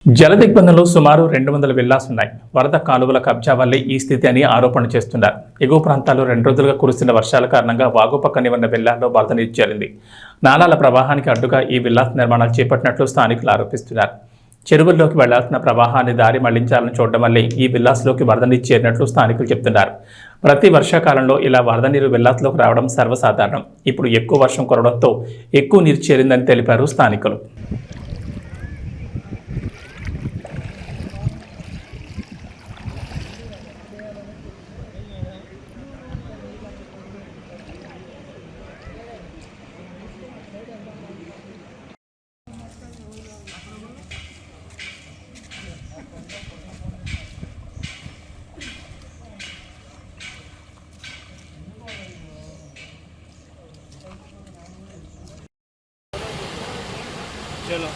జలదిగ్బంధంలో సుమారు 200 విల్లాస్ ఉన్నాయి. వరద కాలువల కబ్జా వల్లే ఈ స్థితి అని ఆరోపణలు చేస్తున్నారు. ఎగువ ప్రాంతాల్లో 2 రోజులుగా కురుస్తున్న వర్షాల కారణంగా వాగు పక్కనే ఉన్న విల్లాల్లో వరద నీరు చేరింది. నాలాల ప్రవాహానికి అడ్డుగా ఈ విల్లాస్ నిర్మాణాలు చేపట్టినట్లు స్థానికులు ఆరోపిస్తున్నారు. చెరువుల్లోకి వెళ్లాల్సిన ప్రవాహాన్ని దారి మళ్లించాలని చూడడం వల్లే ఈ విల్లాస్లోకి వరద నీరు చేరినట్లు స్థానికులు చెబుతున్నారు. ప్రతి వర్షాకాలంలో ఇలా వరద నీరు విల్లాస్లోకి రావడం సర్వసాధారణం. ఇప్పుడు ఎక్కువ వర్షం కురవడంతో ఎక్కువ నీరు చేరిందని తెలిపారు స్థానికులు. चलो